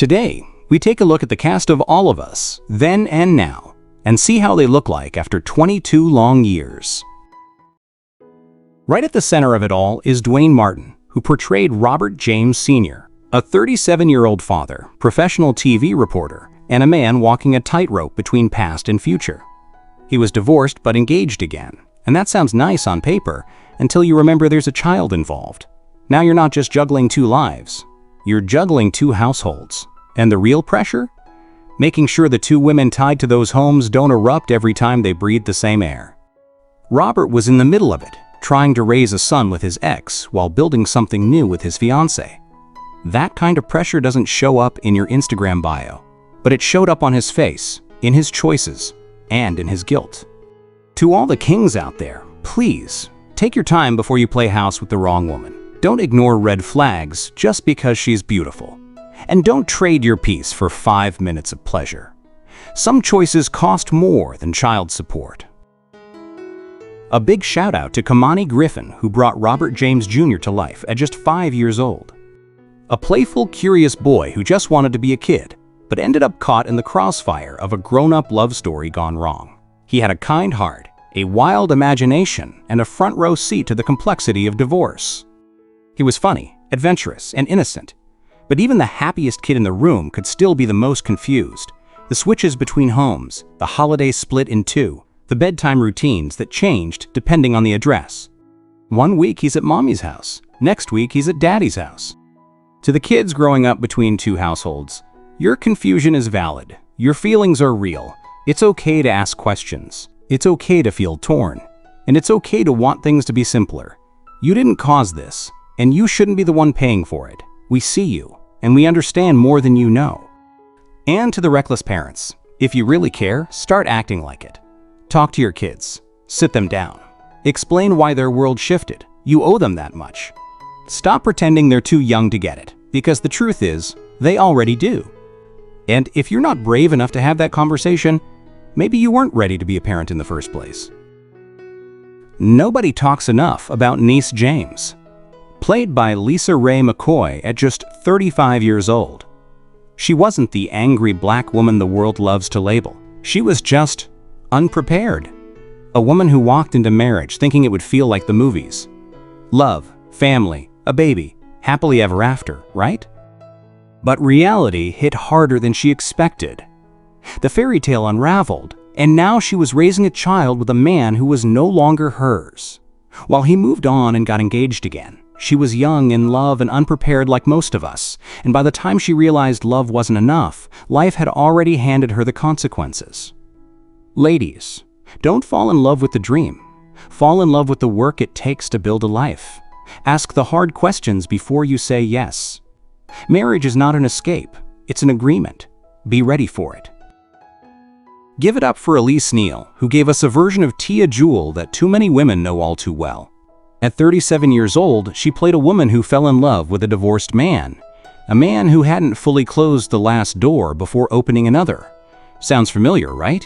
Today, we take a look at the cast of All of Us, then and now, and see how they look like after 22 long years. Right at the center of it all is Duane Martin, who portrayed Robert James Sr., a 37-year-old father, professional TV reporter, and a man walking a tightrope between past and future. He was divorced but engaged again, and that sounds nice on paper until you remember there's a child involved. Now you're not just juggling two lives, you're juggling two households. And the real pressure? Making sure the two women tied to those homes don't erupt every time they breathe the same air. Robert was in the middle of it, trying to raise a son with his ex while building something new with his fiancée. That kind of pressure doesn't show up in your Instagram bio, but it showed up on his face, in his choices, and in his guilt. To all the kings out there, please, take your time before you play house with the wrong woman. Don't ignore red flags just because she's beautiful. And don't trade your peace for 5 minutes of pleasure. Some choices cost more than child support. A big shout out to Khamani Griffin, who brought Robert James Jr. to life at just 5 years old. A playful, curious boy who just wanted to be a kid, but ended up caught in the crossfire of a grown-up love story gone wrong. He had a kind heart, a wild imagination, and a front-row seat to the complexity of divorce. He was funny, adventurous, and innocent. But even the happiest kid in the room could still be the most confused. The switches between homes, the holidays split in two, the bedtime routines that changed depending on the address. One week he's at mommy's house, next week he's at daddy's house. To the kids growing up between two households, your confusion is valid. Your feelings are real. It's okay to ask questions. It's okay to feel torn. And it's okay to want things to be simpler. You didn't cause this, and you shouldn't be the one paying for it. We see you, and we understand more than you know. And to the reckless parents, if you really care, start acting like it. Talk to your kids. Sit them down. Explain why their world shifted. You owe them that much. Stop pretending they're too young to get it, because the truth is, they already do. And if you're not brave enough to have that conversation, maybe you weren't ready to be a parent in the first place. Nobody talks enough about Neesee James. Played by LisaRaye McCoy at just 35 years old. She wasn't the angry black woman the world loves to label. She was just unprepared. A woman who walked into marriage thinking it would feel like the movies. Love, family, a baby, happily ever after, right? But reality hit harder than she expected. The fairy tale unraveled, and now she was raising a child with a man who was no longer hers. While he moved on and got engaged again, she was young, in love, and unprepared like most of us, and by the time she realized love wasn't enough, life had already handed her the consequences. Ladies, don't fall in love with the dream. Fall in love with the work it takes to build a life. Ask the hard questions before you say yes. Marriage is not an escape, it's an agreement. Be ready for it. Give it up for Elise Neil, who gave us a version of Tia Jewel that too many women know all too well. At 37 years old, she played a woman who fell in love with a divorced man. A man who hadn't fully closed the last door before opening another. Sounds familiar, right?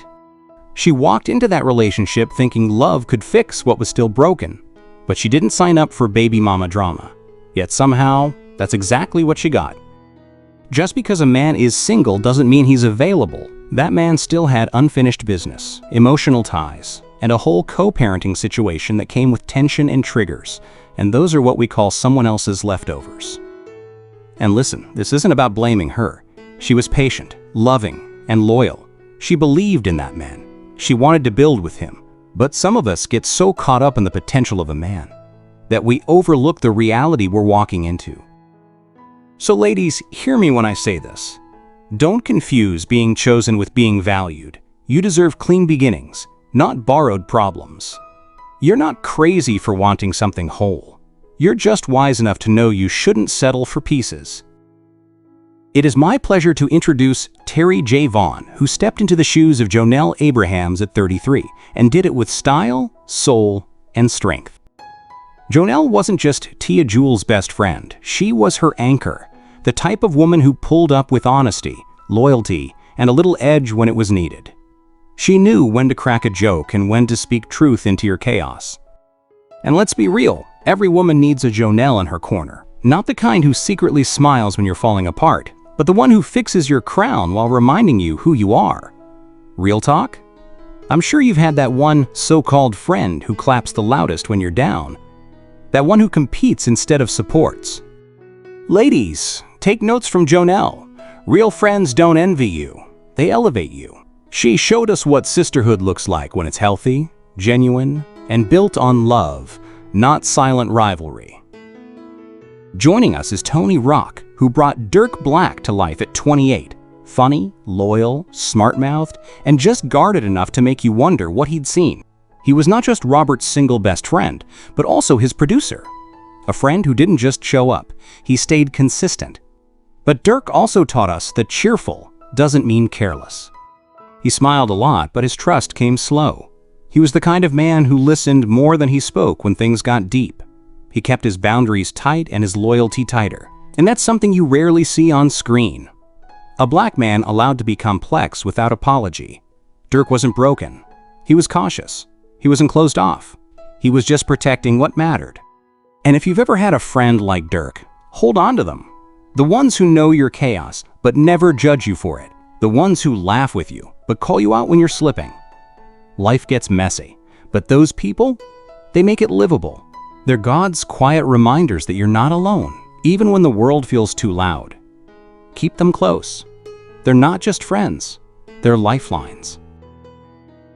She walked into that relationship thinking love could fix what was still broken. But she didn't sign up for baby mama drama. Yet somehow, that's exactly what she got. Just because a man is single doesn't mean he's available. That man still had unfinished business, emotional ties, and a whole co-parenting situation that came with tension and triggers, and those are what we call someone else's leftovers. And listen, this isn't about blaming her. She was patient, loving, and loyal. She believed in that man. She wanted to build with him. But some of us get so caught up in the potential of a man that we overlook the reality we're walking into. So ladies, hear me when I say this. Don't confuse being chosen with being valued. You deserve clean beginnings, not borrowed problems. You're not crazy for wanting something whole. You're just wise enough to know you shouldn't settle for pieces. It is my pleasure to introduce Terri Jvon, who stepped into the shoes of Jonelle Abrahams at 33 and did it with style, soul, and strength. Jonelle wasn't just Tia Jewel's best friend, she was her anchor, the type of woman who pulled up with honesty, loyalty, and a little edge when it was needed. She knew when to crack a joke and when to speak truth into your chaos. And let's be real, every woman needs a Jonelle in her corner. Not the kind who secretly smiles when you're falling apart, but the one who fixes your crown while reminding you who you are. Real talk? I'm sure you've had that one so-called friend who claps the loudest when you're down. That one who competes instead of supports. Ladies, take notes from Jonelle. Real friends don't envy you. They elevate you. She showed us what sisterhood looks like when it's healthy, genuine, and built on love, not silent rivalry. Joining us is Tony Rock, who brought Dirk Black to life at 28. Funny, loyal, smart-mouthed, and just guarded enough to make you wonder what he'd seen. He was not just Robert's single best friend, but also his producer. A friend who didn't just show up, he stayed consistent. But Dirk also taught us that cheerful doesn't mean careless. He smiled a lot, but his trust came slow. He was the kind of man who listened more than he spoke when things got deep. He kept his boundaries tight and his loyalty tighter. And that's something you rarely see on screen. A black man allowed to be complex without apology. Dirk wasn't broken. He was cautious. He wasn't closed off. He was just protecting what mattered. And if you've ever had a friend like Dirk, hold on to them. The ones who know your chaos, but never judge you for it. The ones who laugh with you, but call you out when you're slipping. Life gets messy, but those people, they make it livable. They're God's quiet reminders that you're not alone, even when the world feels too loud. Keep them close. They're not just friends, they're lifelines.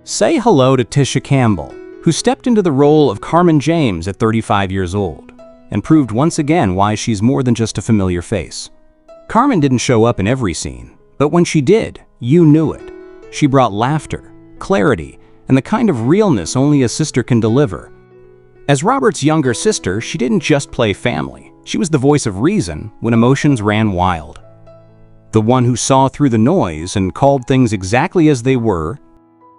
Say hello to Tisha Campbell, who stepped into the role of Carmen James at 35 years old, and proved once again why she's more than just a familiar face. Carmen didn't show up in every scene, but when she did, you knew it. She brought laughter, clarity, and the kind of realness only a sister can deliver. As Robert's younger sister, she didn't just play family. She was the voice of reason when emotions ran wild. The one who saw through the noise and called things exactly as they were.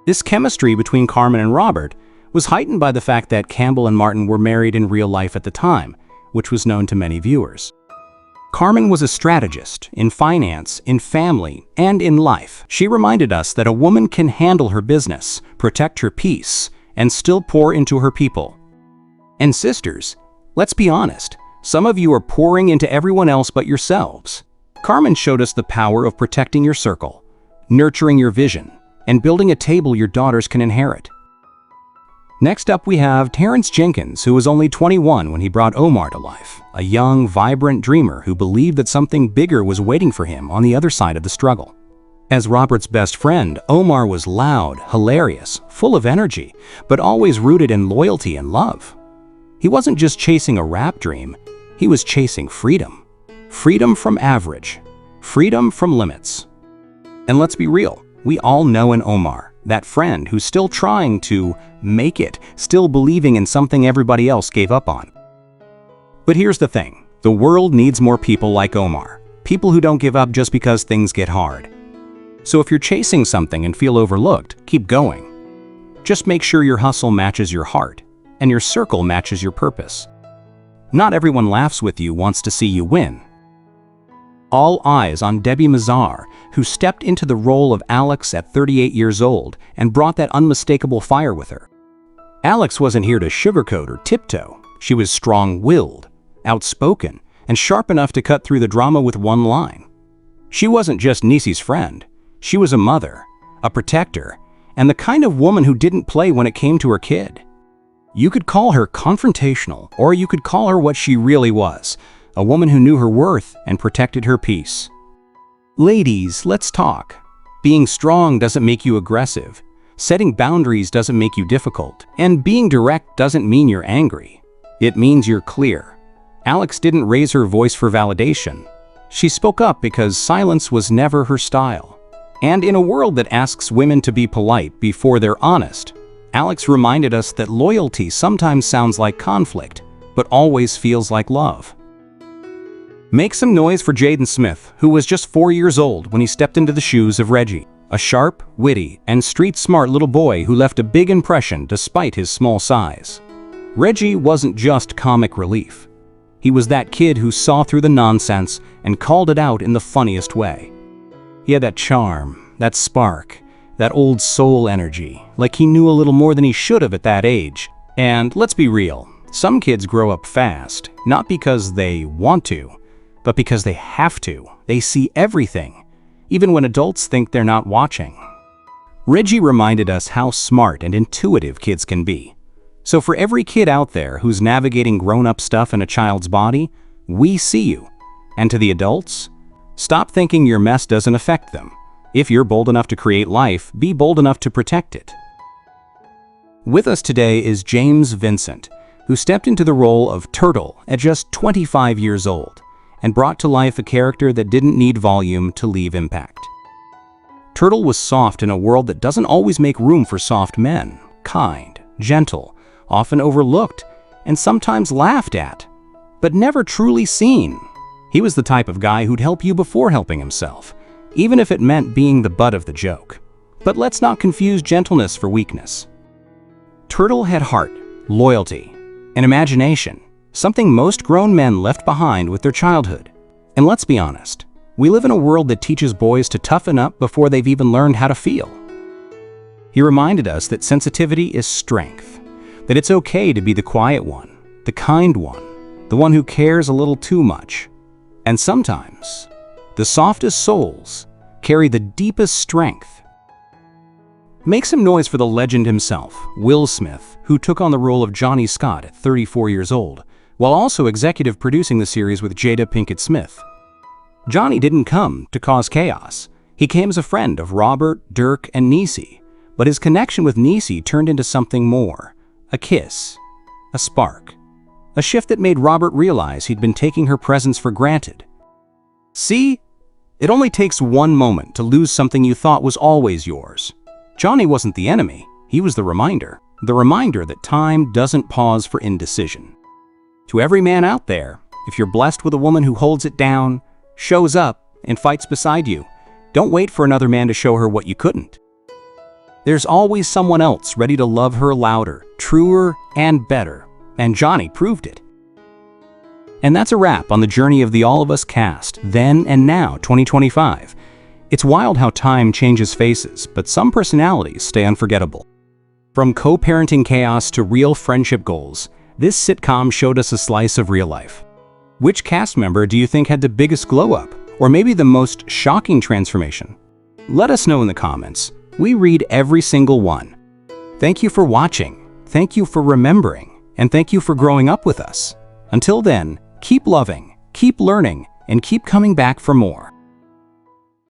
This chemistry between Carmen and Robert was heightened by the fact that Campbell and Martin were married in real life at the time, which was known to many viewers. Carmen was a strategist in finance, in family, and in life. She reminded us that a woman can handle her business, protect her peace, and still pour into her people. And sisters, let's be honest, some of you are pouring into everyone else but yourselves. Carmen showed us the power of protecting your circle, nurturing your vision, and building a table your daughters can inherit. Next up we have Terrence Jenkins, who was only 21 when he brought Omar to life, a young, vibrant dreamer who believed that something bigger was waiting for him on the other side of the struggle. As Robert's best friend, Omar was loud, hilarious, full of energy, but always rooted in loyalty and love. He wasn't just chasing a rap dream, he was chasing freedom. Freedom from average. Freedom from limits. And let's be real, we all know an Omar, that friend who's still trying to make it, still believing in something everybody else gave up on. But here's the thing, the world needs more people like Omar, people who don't give up just because things get hard. So if you're chasing something and feel overlooked, keep going. Just make sure your hustle matches your heart, and your circle matches your purpose. Not everyone laughs with you wants to see you win. All eyes on Debi Mazar, who stepped into the role of Alex at 38 years old and brought that unmistakable fire with her. Alex wasn't here to sugarcoat or tiptoe. She was strong-willed, outspoken, and sharp enough to cut through the drama with one line. She wasn't just Neesee's friend. She was a mother, a protector, and the kind of woman who didn't play when it came to her kid. You could call her confrontational, or you could call her what she really was, a woman who knew her worth and protected her peace. Ladies, let's talk. Being strong doesn't make you aggressive. Setting boundaries doesn't make you difficult. And being direct doesn't mean you're angry. It means you're clear. Alex didn't raise her voice for validation. She spoke up because silence was never her style. And in a world that asks women to be polite before they're honest, Alex reminded us that loyalty sometimes sounds like conflict, but always feels like love. Make some noise for Jaden Smith, who was just 4 years old when he stepped into the shoes of Reggie, a sharp, witty, and street-smart little boy who left a big impression despite his small size. Reggie wasn't just comic relief. He was that kid who saw through the nonsense and called it out in the funniest way. He had that charm, that spark, that old soul energy, like he knew a little more than he should have at that age. And let's be real, some kids grow up fast, not because they want to, but because they have to. They see everything, even when adults think they're not watching. Reggie reminded us how smart and intuitive kids can be. So for every kid out there who's navigating grown-up stuff in a child's body, we see you. And to the adults, stop thinking your mess doesn't affect them. If you're bold enough to create life, be bold enough to protect it. With us today is James Vincent, who stepped into the role of Turtle at just 25 years old and brought to life a character that didn't need volume to leave impact. Turtle was soft in a world that doesn't always make room for soft men, kind, gentle, often overlooked, and sometimes laughed at, but never truly seen. He was the type of guy who'd help you before helping himself, even if it meant being the butt of the joke. But let's not confuse gentleness for weakness. Turtle had heart, loyalty, and imagination, something most grown men left behind with their childhood. And let's be honest, we live in a world that teaches boys to toughen up before they've even learned how to feel. He reminded us that sensitivity is strength, that it's okay to be the quiet one, the kind one, the one who cares a little too much. And sometimes, the softest souls carry the deepest strength. Make some noise for the legend himself, Will Smith, who took on the role of Johnny Scott at 34 years old, while also executive producing the series with Jada Pinkett Smith. Johnny didn't come to cause chaos. He came as a friend of Robert, Dirk, and Neesee, but his connection with Neesee turned into something more. A kiss, a spark, a shift that made Robert realize he'd been taking her presence for granted. See? It only takes one moment to lose something you thought was always yours. Johnny wasn't the enemy, he was the reminder that time doesn't pause for indecision. To every man out there, if you're blessed with a woman who holds it down, shows up, and fights beside you, don't wait for another man to show her what you couldn't. There's always someone else ready to love her louder, truer, and better, and Johnny proved it. And that's a wrap on the journey of the All of Us cast, then and now, 2025. It's wild how time changes faces, but some personalities stay unforgettable. From co-parenting chaos to real friendship goals, this sitcom showed us a slice of real life. Which cast member do you think had the biggest glow-up, or maybe the most shocking transformation? Let us know in the comments. We read every single one. Thank you for watching, thank you for remembering, and thank you for growing up with us. Until then, keep loving, keep learning, and keep coming back for more.